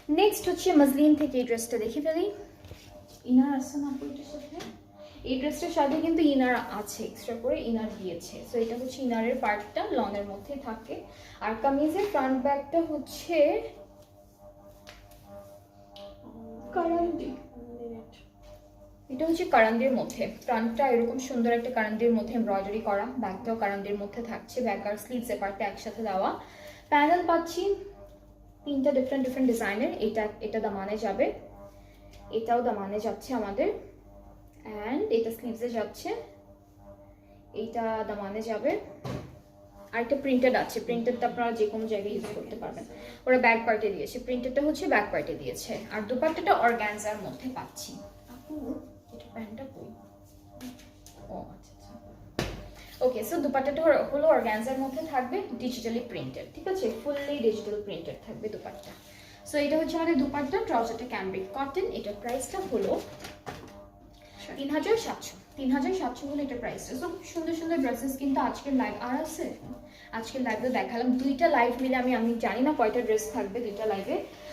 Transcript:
Next হচ্ছে muslin থেকে এই ড্রেসটা দেখে ফেলি। ইনার আছে না এটার সাথে? এই ড্রেসটার সাথে কিন্তু ইনার আছে, এক্সট্রা করে ইনার দিয়েছে। সো এটা হচ্ছে ইনারের পার্টটা লনের মধ্যে থাকে। আর কামিজের ফ্রন্ট ব্যাকটা হচ্ছে কারান্দি। এটা হচ্ছে কারান্দির মধ্যে, ফ্রন্টটা এরকম সুন্দর একটা কারান্দির মধ্যে এমব্রয়ডারি করা, ব্যাকটাও কারান্দির মধ্যে থাকছে, ব্যাক আর স্লিভস এপারটা একসাথে দেওয়া। প্যানেল পাচ্ছি তিনটা ডিফারেন্ট ডিজাইনের। এটা দামানে যাবে, এটাও দামানে যাচ্ছে আমাদের, অ্যান্ড এটা স্লিভসে যাচ্ছে, এইটা দামানে যাবে। আর একটা প্রিন্টেড আছে, প্রিন্টেডটা আপনারা যে কোনো জায়গায় ইউজ করতে পারবেন। ওরা ব্যাক পার্টে দিয়েছে, প্রিন্টেডটা হচ্ছে ব্যাক পার্টে দিয়েছে। আর দুপাট্টাটা অর্গানজার মধ্যে পাচ্ছি। আপু এটা প্যান্টটা কই? ও আচ্ছা আচ্ছা, ওকে। সো দুপাট্টাটা হলো অর্গানজার মধ্যে থাকবে, ডিজিটালি প্রিন্টেড, ঠিক আছে, ফুললি ডিজিটাল প্রিন্টেড থাকবে দুপাট্টা। সো এটা হচ্ছে আমাদের দুপাট্টা, ট্রাউজারটা ক্যামব্রিক কটন। এটার প্রাইসটা হলো 3700। 3700 হলো এটা প্রাইসটা। সো খুব সুন্দর সুন্দর ড্রেসেস কিন্তু আজকের লাইভ আর আছে। আজকের লাইভে দেখালাম দুইটা লাইভ মিলে, আমি জানি না কয়টা ড্রেস থাকবে দুইটা লাইভে।